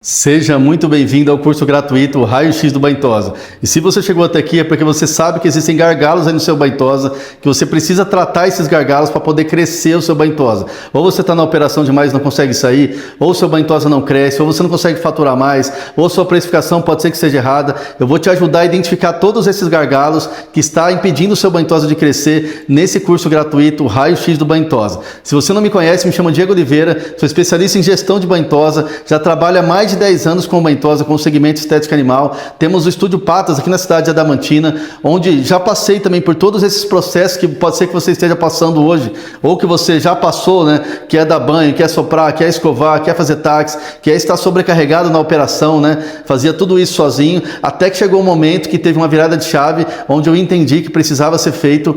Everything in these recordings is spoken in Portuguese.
Seja muito bem-vindo ao curso gratuito Raio-X do Baintosa. E se você chegou até aqui é porque você sabe que existem gargalos aí no seu Baintosa, que você precisa tratar esses gargalos para poder crescer o seu Baintosa. Ou você está na operação demais e não consegue sair, ou o seu Baintosa não cresce, ou você não consegue faturar mais, ou sua precificação pode ser que seja errada. Eu vou te ajudar a identificar todos esses gargalos que está impedindo o seu Baintosa de crescer nesse curso gratuito Raio-X do Baintosa. Se você não me conhece, me chamo Diego Oliveira, sou especialista em gestão de Baintosa, já trabalho há mais de 10 anos com Baintosa, com o segmento estética animal. Temos o Estúdio Patas aqui na cidade de Adamantina, onde já passei também por todos esses processos que pode ser que você esteja passando hoje, ou que você já passou, né? Que é dar banho, quer soprar, quer escovar, quer fazer táxi, quer estar sobrecarregado na operação, né? Fazia tudo isso sozinho, até que chegou um momento que teve uma virada de chave, onde eu entendi que precisava ser feito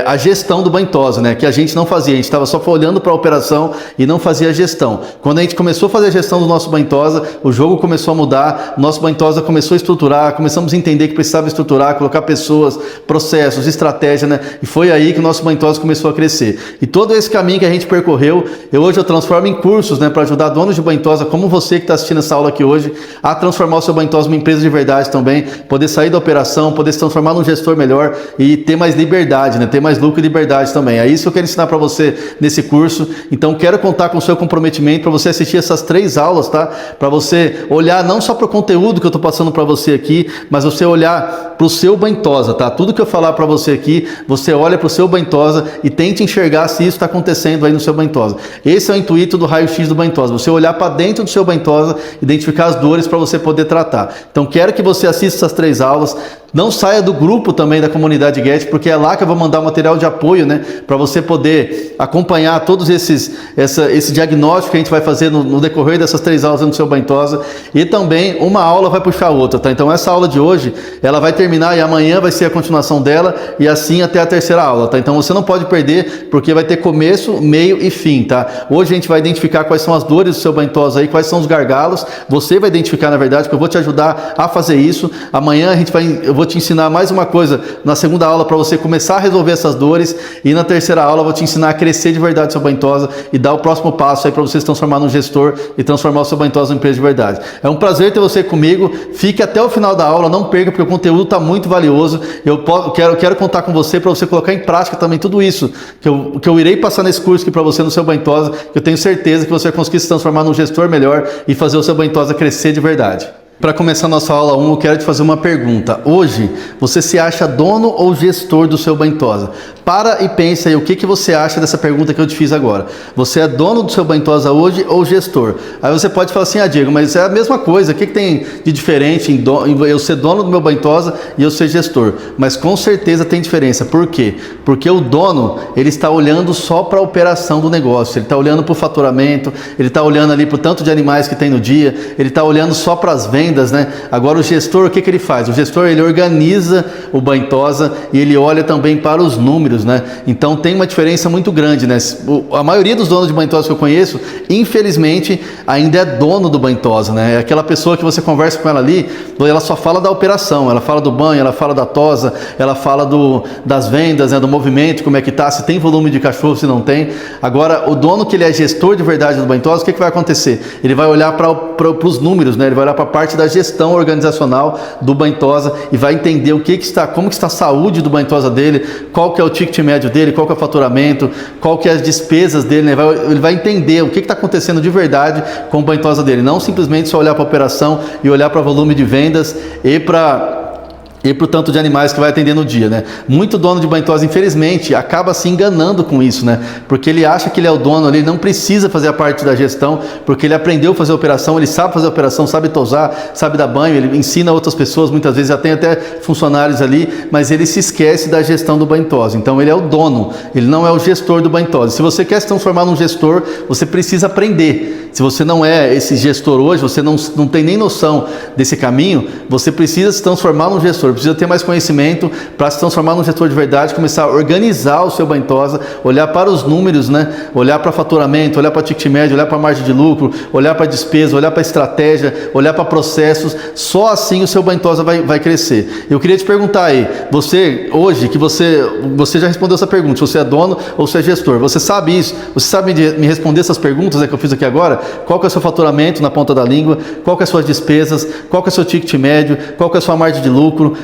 a gestão do Baintosa, né? Que a gente não fazia, a gente estava só olhando para a operação e não fazia a gestão. Quando a gente começou a fazer a gestão do nosso Baintosa, o jogo começou a mudar, nosso Baintosa começou a estruturar, começamos a entender que precisava estruturar, colocar pessoas, processos, estratégia, né? E foi aí que o nosso Baintosa começou a crescer. E todo esse caminho que a gente percorreu, hoje eu transformo em cursos, né? Para ajudar donos de Baintosa, como você que está assistindo essa aula aqui hoje, a transformar o seu Baintosa numa empresa de verdade também, poder sair da operação, poder se transformar num gestor melhor e ter mais liberdade, né? Ter mais lucro e liberdade também. É isso que eu quero ensinar para você nesse curso. Então quero contar com o seu comprometimento para você assistir essas 3 aulas, tá? Para você olhar não só para o conteúdo que eu estou passando para você aqui, mas você olhar para o seu Baintosa, tá? Tudo que eu falar para você aqui, você olha para o seu Baintosa e tente enxergar se isso está acontecendo aí no seu Baintosa. Esse é o intuito do Raio-X do Baintosa, você olhar para dentro do seu Baintosa, identificar as dores para você poder tratar. Então quero que você assista essas 3 aulas. Não saia do grupo também da comunidade Get, porque é lá que eu vou mandar o material de apoio, né? Para você poder acompanhar todos esse diagnóstico que a gente vai fazer no decorrer dessas 3 aulas no seu Baintosa. E também uma aula vai puxar a outra, tá? Então essa aula de hoje, ela vai terminar e amanhã vai ser a continuação dela e assim até a 3ª aula, tá? Então você não pode perder, porque vai ter começo, meio e fim, tá? Hoje a gente vai identificar quais são as dores do seu Baintosa aí, quais são os gargalos. Você vai identificar, na verdade, que eu vou te ajudar a fazer isso. Amanhã eu vou te ensinar mais uma coisa na 2ª aula para você começar a resolver essas dores, e na 3ª aula eu vou te ensinar a crescer de verdade o seu Baintosa e dar o próximo passo aí para você se transformar num gestor e transformar o seu Baintosa numa empresa de verdade. É um prazer ter você comigo. Fique até o final da aula, não perca, porque o conteúdo está muito valioso. Eu quero contar com você para você colocar em prática também tudo isso que eu irei passar nesse curso aqui para você no seu Baintosa, que eu tenho certeza que você vai conseguir se transformar num gestor melhor e fazer o seu Baintosa crescer de verdade. Para começar a nossa aula 1, eu quero te fazer uma pergunta. Hoje, você se acha dono ou gestor do seu Baintosa? Para e pensa aí, o que você acha dessa pergunta que eu te fiz agora? Você é dono do seu Baintosa hoje ou gestor? Aí você pode falar assim, Diego, mas é a mesma coisa, o que tem de diferente em eu ser dono do meu Baintosa e eu ser gestor? Mas com certeza tem diferença. Por quê? Porque o dono, ele está olhando só para a operação do negócio, ele está olhando para o faturamento, ele está olhando ali para o tanto de animais que tem no dia, ele está olhando só para as vendas, né? Agora o gestor, o que ele faz? O gestor, ele organiza o Baintosa e ele olha também para os números, né? Então tem uma diferença muito grande, né? A maioria dos donos de Baintosa que eu conheço, infelizmente, ainda é dono do Baintosa, né? É aquela pessoa que você conversa com ela ali, ela só fala da operação, ela fala do banho, ela fala da tosa, ela fala das vendas, né? Do movimento, como é que tá, se tem volume de cachorro, se não tem. Agora, o dono que ele é gestor de verdade do Baintosa, o que vai acontecer? Ele vai olhar para os números, né? Ele vai olhar para a parte da gestão organizacional do Baintosa e vai entender como que está a saúde do Baintosa dele, qual que é o ticket médio dele, qual que é o faturamento, qual que é as despesas dele, né? Ele vai entender o que está acontecendo de verdade com o Baintosa dele, não simplesmente só olhar para a operação e olhar para o volume de vendas e para o tanto de animais que vai atender no dia, né? Muito dono de Baintosa, infelizmente, acaba se enganando com isso, né? Porque ele acha que ele é o dono, ele não precisa fazer a parte da gestão, porque ele aprendeu a fazer a operação, ele sabe fazer a operação, sabe tosar, sabe dar banho, ele ensina outras pessoas, muitas vezes já tem até funcionários ali, mas ele se esquece da gestão do Baintosa. Então ele é o dono, ele não é o gestor do Baintosa. Se você quer se transformar num gestor, você precisa aprender. Se você não é esse gestor hoje, você não tem nem noção desse caminho, você precisa se transformar num gestor. gestor, precisa ter mais conhecimento para se transformar num gestor de verdade, começar a organizar o seu banho-tosa, olhar para os números, né? Olhar para faturamento, olhar para ticket médio, olhar para margem de lucro, olhar para despesa, olhar para estratégia, olhar para processos. Só assim o seu banho-tosa vai crescer. Eu queria te perguntar aí, você hoje, que você já respondeu essa pergunta, se você é dono ou se é gestor, você sabe isso? Você sabe me responder essas perguntas que eu fiz aqui agora? Qual que é o seu faturamento na ponta da língua? Qual que é as suas despesas? Qual que é o seu ticket médio? Qual que é a sua margem de lucro?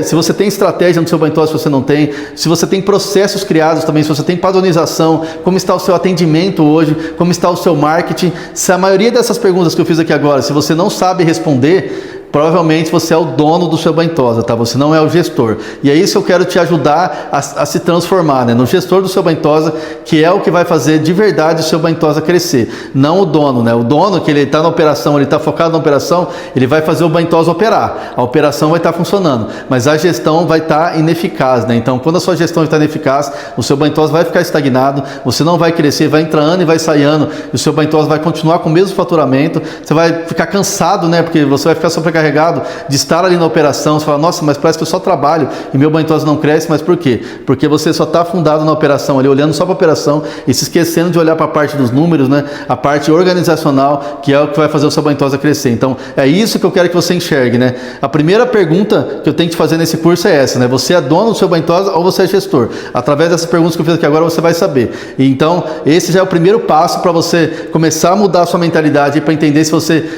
Se você tem estratégia no seu banho-tosa, se você não tem, se você tem processos criados também, se você tem padronização, como está o seu atendimento hoje, como está o seu marketing? Se a maioria dessas perguntas que eu fiz aqui agora, se você não sabe responder, provavelmente você é o dono do seu banho-tosa, tá? Você não é o gestor. E é isso que eu quero te ajudar a se transformar, né? No gestor do seu banho-tosa, que é o que vai fazer de verdade o seu banho-tosa crescer. Não o dono, né? O dono, que ele está na operação, ele está focado na operação, ele vai fazer o banho-tosa operar. A operação vai estar funcionando, mas a gestão vai estar ineficaz, né? Então, quando a sua gestão está ineficaz, o seu banho-tosa vai ficar estagnado, você não vai crescer, vai entrar ano e vai sair ano, e o seu banho-tosa vai continuar com o mesmo faturamento, você vai ficar cansado, né? Porque você vai ficar sobrecarregado de estar ali na operação. Você fala, nossa, mas parece que eu só trabalho e meu banho-tosa não cresce. Mas por quê? Porque você só está afundado na operação ali, olhando só para a operação e se esquecendo de olhar para a parte dos números, né? A parte organizacional, que é o que vai fazer o seu banho-tosa crescer. Então, é isso que eu quero que você enxergue, né? A primeira pergunta que eu tenho que te fazer nesse curso é essa, né? Você é dono do seu banho-tosa ou você é gestor? Através dessas perguntas que eu fiz aqui agora, você vai saber. E então, esse já é o primeiro passo para você começar a mudar a sua mentalidade para entender se você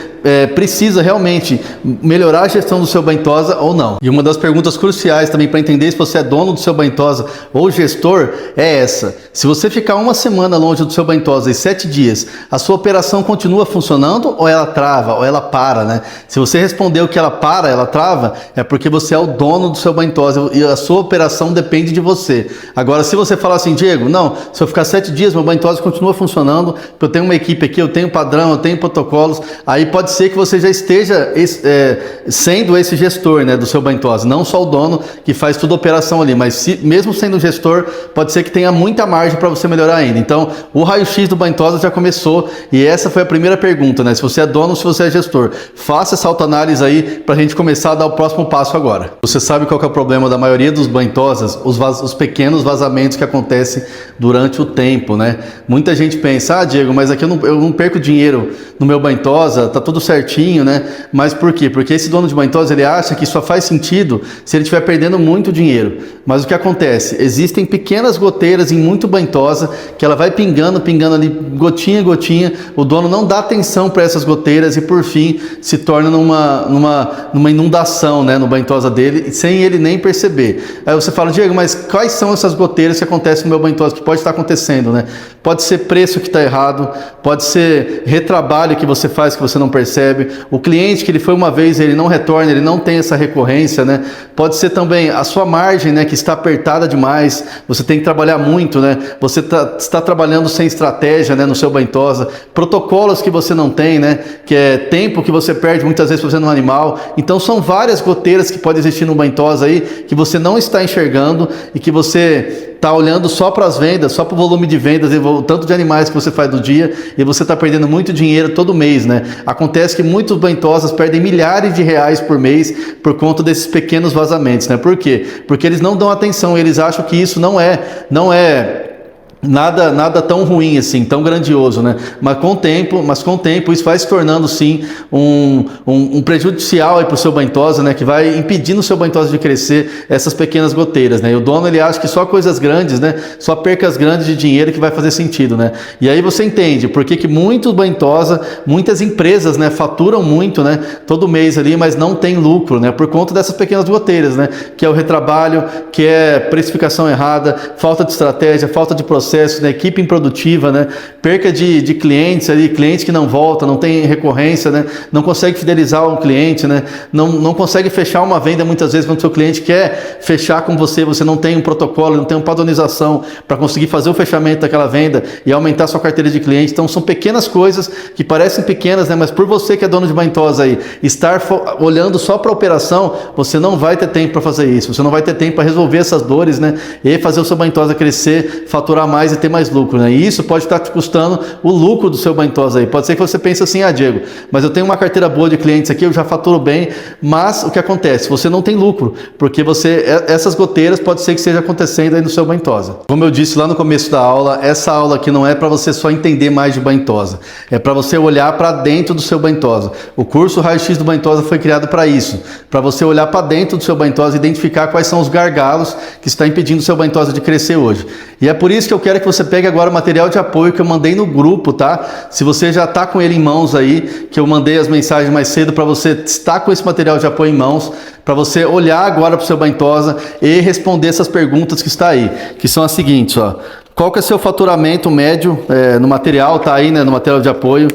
precisa realmente melhorar a gestão do seu banho-tosa ou não. E uma das perguntas cruciais também para entender se você é dono do seu banho-tosa ou gestor é essa: se você ficar uma semana longe do seu banho-tosa e 7 dias, a sua operação continua funcionando ou ela trava, ou ela para, né? Se você respondeu que ela para, ela trava, é porque você é o dono do seu banho-tosa e a sua operação depende de você. Agora, se você falar assim, Diego, não, se eu ficar 7 dias, meu banho-tosa continua funcionando, porque eu tenho uma equipe aqui, eu tenho padrão, eu tenho protocolos, aí pode ser que você já esteja sendo esse gestor, né, do seu banho-tosa, não só o dono que faz toda a operação ali, mas mesmo sendo gestor, pode ser que tenha muita margem para você melhorar ainda. Então, o raio-x do banho-tosa já começou e essa foi a primeira pergunta, né, se você é dono ou se você é gestor. Faça essa autoanálise aí para a gente começar a dar o próximo passo agora. Você sabe qual que é o problema da maioria dos banho-tosas? Os pequenos vazamentos que acontecem durante o tempo, né? Muita gente pensa, Diego, mas aqui eu não perco dinheiro no meu banho-tosa, tá tudo certinho, né? Mas por quê? Porque esse dono de banho-tosa, ele acha que só faz sentido se ele estiver perdendo muito dinheiro. Mas o que acontece? Existem pequenas goteiras em muito banho-tosa que ela vai pingando ali, gotinha a gotinha, o dono não dá atenção para essas goteiras e por fim se torna numa inundação, né, no banho-tosa dele, sem ele nem perceber. Aí você fala, Diego, mas quais são essas goteiras que acontecem no meu banho-tosa, que pode estar acontecendo, né? Pode ser preço que está errado, pode ser retrabalho que você faz que você não percebe, o cliente que ele foi uma vez, ele não retorna, ele não tem essa recorrência, né? Pode ser também a sua margem, né, que está apertada demais, você tem que trabalhar muito, né? Você está trabalhando sem estratégia, né, no seu banho-tosa, protocolos que você não tem, né, que é tempo que você perde muitas vezes fazendo um animal. Então são várias goteiras que podem existir no banho-tosa aí, que você não está enxergando e que você está olhando só para as vendas, só para o volume de vendas e o tanto de animais que você faz no dia e você está perdendo muito dinheiro todo mês, né? Acontece que muitos banho-tosas perdem milhares de reais por mês por conta desses pequenos vazamentos, né? Por quê? Porque eles não dão atenção, eles acham que isso não é nada tão ruim assim, tão grandioso, né? Mas com o tempo isso vai se tornando sim um prejudicial aí para o seu banho-tosa, né? Que vai impedindo o seu banho-tosa de crescer, essas pequenas goteiras, né? E o dono, ele acha que só coisas grandes, né? Só percas grandes de dinheiro que vai fazer sentido, né? E aí você entende por que muitos banho-tosa, muitas empresas, né, faturam muito, né, todo mês ali, mas não tem lucro, né? Por conta dessas pequenas goteiras, né? Que é o retrabalho, que é precificação errada, falta de estratégia, falta de processo, né, equipe improdutiva, né, perca de clientes ali, clientes que não voltam, não tem recorrência, né, não consegue fidelizar um cliente, né, não consegue fechar uma venda muitas vezes quando o seu cliente quer fechar com você, você não tem um protocolo, não tem uma padronização para conseguir fazer o fechamento daquela venda e aumentar a sua carteira de clientes. Então são pequenas coisas que parecem pequenas, né, mas por você que é dono de banho-tosa aí, estar olhando só para a operação, você não vai ter tempo para fazer isso, você não vai ter tempo para resolver essas dores, né, e fazer o seu banho-tosa crescer, faturar mais mais e ter mais lucro, né? E isso pode estar te custando o lucro do seu banho-tosa aí. Pode ser que você pense assim, Diego, mas eu tenho uma carteira boa de clientes aqui, eu já faturo bem, mas o que acontece? Você não tem lucro, porque essas goteiras pode ser que esteja acontecendo aí no seu banho-tosa. Como eu disse lá no começo da aula, essa aula aqui não é para você só entender mais de banho-tosa, é para você olhar para dentro do seu banho-tosa. O curso Raio-X do banho-tosa foi criado para isso, para você olhar para dentro do seu banho-tosa e identificar quais são os gargalos que está impedindo o seu banho-tosa de crescer hoje. E é por isso que eu quero que você pegue agora o material de apoio que eu mandei no grupo, tá? Se você já está com ele em mãos aí, que eu mandei as mensagens mais cedo para você estar com esse material de apoio em mãos, para você olhar agora para o seu banho-tosa e responder essas perguntas que está aí, que são as seguintes, ó. Qual que é o seu faturamento médio no material, tá aí, né, no material de apoio?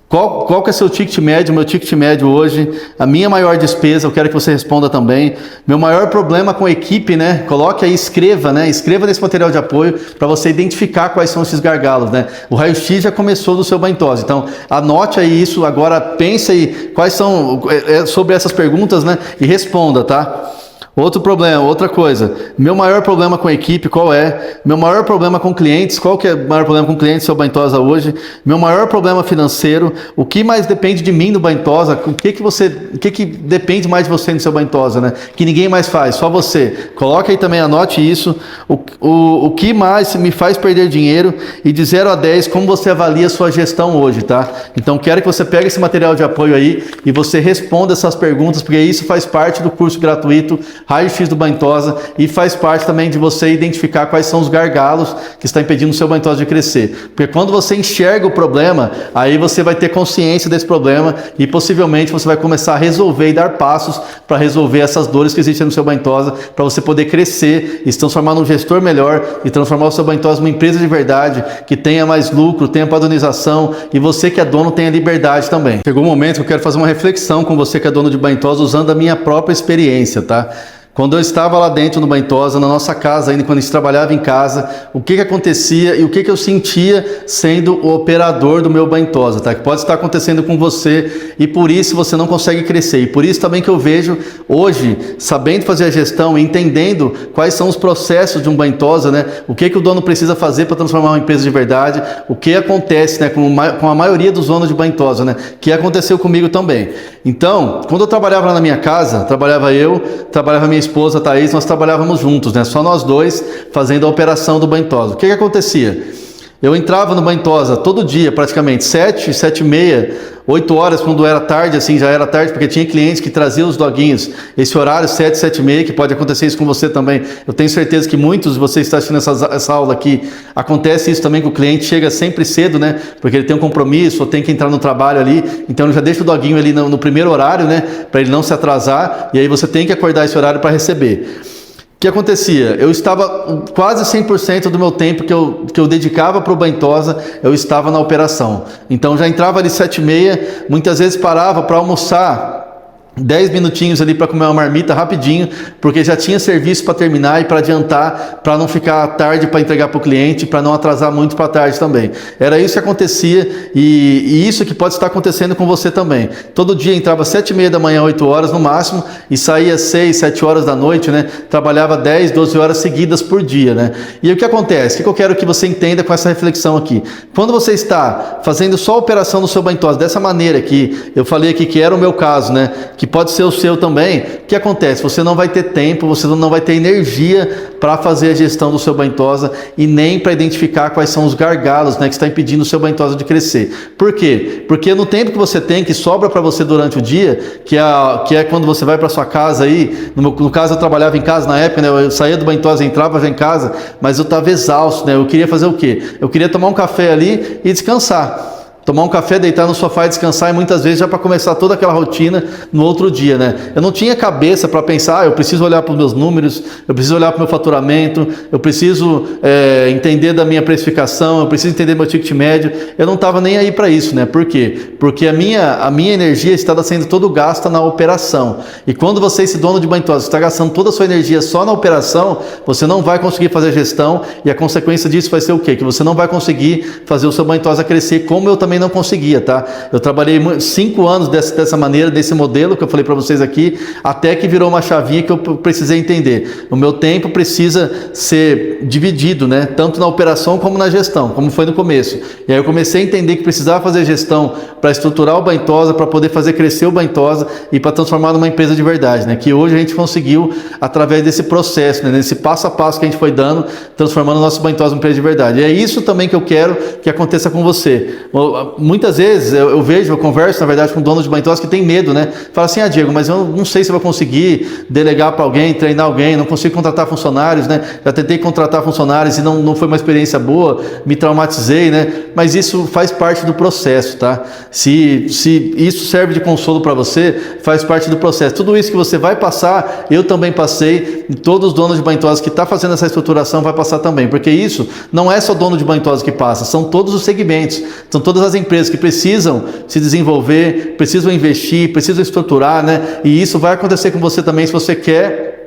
Qual que é seu ticket médio? Meu ticket médio hoje, a minha maior despesa, eu quero que você responda também. Meu maior problema com a equipe, né? Coloque aí, escreva, né? Escreva nesse material de apoio para você identificar quais são esses gargalos, né? O raio-x já começou do seu banho-tosa, então anote aí isso, agora pense aí quais são sobre essas perguntas, né? E responda, tá? Outro problema, outra coisa, meu maior problema com a equipe, qual é? Meu maior problema com clientes, qual que é o maior problema com clientes, seu banho-tosa hoje? Meu maior problema financeiro, o que mais depende de mim no banho-tosa? O que depende mais de você no seu banho-tosa, né? Que ninguém mais faz, só você. Coloque aí também, anote isso. O que mais me faz perder dinheiro? E de 0 a 10, como você avalia a sua gestão hoje, tá? Então, quero que você pegue esse material de apoio aí e você responda essas perguntas, porque isso faz parte do curso gratuito Raio-X do banho-tosa e faz parte também de você identificar quais são os gargalos que está impedindo o seu banho-tosa de crescer. Porque quando você enxerga o problema, aí você vai ter consciência desse problema e possivelmente você vai começar a resolver e dar passos para resolver essas dores que existem no seu banho-tosa, para você poder crescer e se transformar num gestor melhor e transformar o seu banho-tosa numa empresa de verdade, que tenha mais lucro, tenha padronização e você que é dono tenha liberdade também. Chegou o momento que eu quero fazer uma reflexão com você que é dono de banho-tosa usando a minha própria experiência, tá? Quando eu estava lá dentro no banho-tosa, na nossa casa ainda, quando a gente trabalhava em casa, o que acontecia e o que eu sentia sendo o operador do meu banho-tosa, tá? Que pode estar acontecendo com você e por isso você não consegue crescer. E por isso também que eu vejo hoje, sabendo fazer a gestão, entendendo quais são os processos de um banho-tosa, né? O que o dono precisa fazer para transformar uma empresa de verdade, o que acontece, né, com a maioria dos donos de banho-tosa, né? Que aconteceu comigo também. Então, quando eu trabalhava lá na minha casa, trabalhava minha esposa, a Thaís, nós trabalhávamos juntos, né? Só nós dois fazendo a operação do banho-tosa. O que acontecia? Eu entrava no banho-tosa todo dia, praticamente, 7, 7h30, 8 horas, quando era tarde, assim, já era tarde, porque tinha clientes que traziam os doguinhos, esse horário, 7, 7h30, que pode acontecer isso com você também. Eu tenho certeza que muitos de vocês que estão assistindo essa aula aqui, acontece isso também, que o cliente chega sempre cedo, né? Porque ele tem um compromisso, ou tem que entrar no trabalho ali, então ele já deixa o doguinho ali no primeiro horário, né? Para ele não se atrasar, e aí você tem que acordar esse horário para receber. O que acontecia? Eu estava quase 100% do meu tempo que eu dedicava para o banho-tosa, eu estava na operação. Então já entrava ali 7h30, muitas vezes parava para almoçar 10 minutinhos ali para comer uma marmita rapidinho, porque já tinha serviço para terminar e para adiantar, para não ficar tarde para entregar para o cliente, para não atrasar muito para tarde também. Era isso que acontecia e isso que pode estar acontecendo com você também. Todo dia entrava 7h30 da manhã, 8 horas no máximo, e saía 6, 7 horas da noite, né? Trabalhava 10, 12 horas seguidas por dia, né? E o que acontece? O que eu quero que você entenda com essa reflexão aqui? Quando você está fazendo só a operação no seu banho-tosa, dessa maneira que eu falei aqui, que era o meu caso, né? Que pode ser o seu também, o que acontece? Você não vai ter tempo, você não vai ter energia para fazer a gestão do seu banho-tosa e nem para identificar quais são os gargalos, né, que está impedindo o seu banho-tosa de crescer. Por quê? Porque no tempo que você tem, que sobra para você durante o dia, que é quando você vai para sua casa aí, no caso eu trabalhava em casa na época, né, eu saía do banho-tosa, entrava já em casa, mas eu estava exausto, né, eu queria fazer o quê? Eu queria tomar um café ali e descansar. Tomar um café, deitar no sofá e descansar, e muitas vezes já para começar toda aquela rotina no outro dia, né? Eu não tinha cabeça para pensar, eu preciso olhar para os meus números, eu preciso olhar para o meu faturamento, eu preciso entender da minha precificação, eu preciso entender meu ticket médio. Eu não estava nem aí para isso, né? Por quê? Porque a minha energia estava sendo todo gasta na operação. E quando você, esse dono de banho-tosa, está gastando toda a sua energia só na operação, você não vai conseguir fazer gestão, e a consequência disso vai ser o quê? Que você não vai conseguir fazer o seu banho-tosa crescer, como eu também também não conseguia, tá? Eu trabalhei 5 anos dessa maneira, desse modelo que eu falei para vocês aqui, até que virou uma chavinha que eu precisei entender. O meu tempo precisa ser dividido, né? Tanto na operação como na gestão, como foi no começo. E aí eu comecei a entender que precisava fazer gestão para estruturar o Baintosa, para poder fazer crescer o Baintosa e para transformar numa empresa de verdade, né? Que hoje a gente conseguiu, através desse processo, né? Nesse passo a passo que a gente foi dando, transformando o nosso Baintosa numa empresa de verdade. E é isso também que eu quero que aconteça com você. Muitas vezes eu converso, na verdade, com donos de Baintosa que tem medo, né? Fala assim, Diego, mas eu não sei se eu vou conseguir delegar para alguém, treinar alguém, não consigo contratar funcionários, né? Já tentei contratar funcionários e não foi uma experiência boa, me traumatizei, né? Mas isso faz parte do processo, tá? Se isso serve de consolo para você, faz parte do processo. Tudo isso que você vai passar, eu também passei, e todos os donos de Baintosa que estão fazendo essa estruturação vai passar também, porque isso não é só dono de Baintosa que passa, são todos os segmentos, são todas as empresas que precisam se desenvolver, precisam investir, precisam estruturar, né? E isso vai acontecer com você também se você quer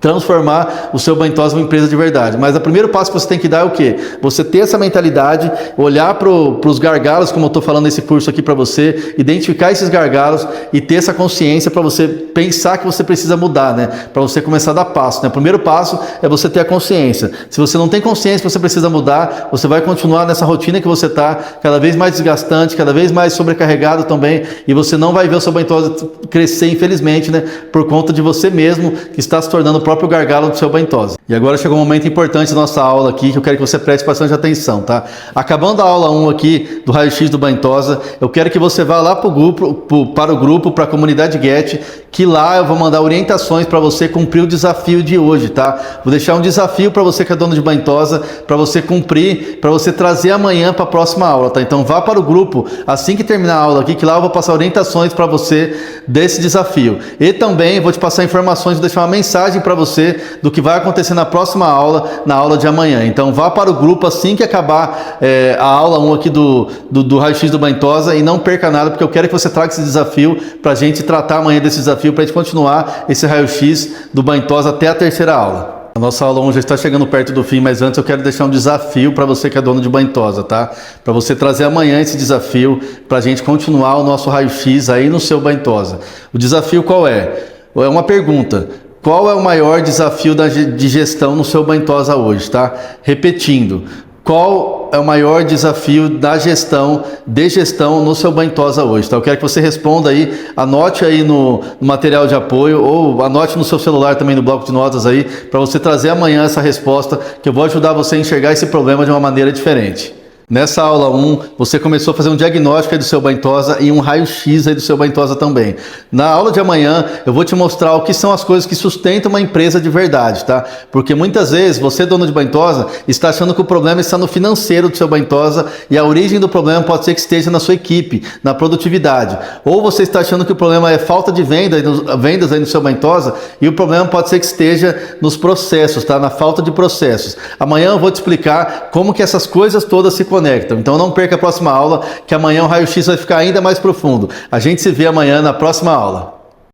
transformar o seu Baintosa em uma empresa de verdade. Mas o primeiro passo que você tem que dar é o quê? Você ter essa mentalidade, olhar para os gargalos, como eu estou falando nesse curso aqui para você, identificar esses gargalos e ter essa consciência para você pensar que você precisa mudar, né? Para você começar a dar passo, né? O primeiro passo é você ter a consciência. Se você não tem consciência que você precisa mudar, você vai continuar nessa rotina que você está, cada vez mais desgastante, cada vez mais sobrecarregado também, e você não vai ver o seu Baintosa crescer, infelizmente, né? Por conta de você mesmo, que está se tornando próprio gargalo do seu Baintosa. E agora chegou um momento importante da nossa aula aqui, que eu quero que você preste bastante atenção, tá? Acabando a aula 1 aqui do raio-x do Baintosa, eu quero que você vá lá para o grupo, para a comunidade Get, que lá eu vou mandar orientações para você cumprir o desafio de hoje, tá? Vou deixar um desafio para você que é dono de Baintosa, para você cumprir, para você trazer amanhã para a próxima aula, tá? Então vá para o grupo assim que terminar a aula aqui, que lá eu vou passar orientações para você desse desafio. E também vou te passar informações, vou deixar uma mensagem para você do que vai acontecer na próxima aula, na aula de amanhã. Então vá para o grupo assim que acabar a aula 1 aqui do raio-x do Baintosa e não perca nada, porque eu quero que você traga esse desafio para a gente tratar amanhã desse desafio, para a gente continuar esse raio-x do Baintosa até a terceira aula. A nossa aula 1 já está chegando perto do fim, mas antes eu quero deixar um desafio para você que é dono de Baintosa, tá? Para você trazer amanhã esse desafio para a gente continuar o nosso raio-x aí no seu Baintosa. O desafio qual é? É uma pergunta. Qual é o maior desafio de gestão no seu Baintosa hoje, tá? Repetindo, qual é o maior desafio de gestão no seu Baintosa hoje, tá? Eu quero que você responda aí, anote aí no material de apoio ou anote no seu celular também no bloco de notas aí, para você trazer amanhã essa resposta, que eu vou ajudar você a enxergar esse problema de uma maneira diferente. Nessa aula 1, você começou a fazer um diagnóstico aí do seu Baintosa e um raio-x aí do seu Baintosa também. Na aula de amanhã, eu vou te mostrar o que são as coisas que sustentam uma empresa de verdade, tá? Porque muitas vezes, você, dono de Baintosa, está achando que o problema está no financeiro do seu Baintosa e a origem do problema pode ser que esteja na sua equipe, na produtividade. Ou você está achando que o problema é falta de vendas aí no seu Baintosa e o problema pode ser que esteja nos processos, tá? Na falta de processos. Amanhã eu vou te explicar como que essas coisas todas se conectam. Então não perca a próxima aula, que amanhã o raio-x vai ficar ainda mais profundo. A gente se vê amanhã na próxima aula.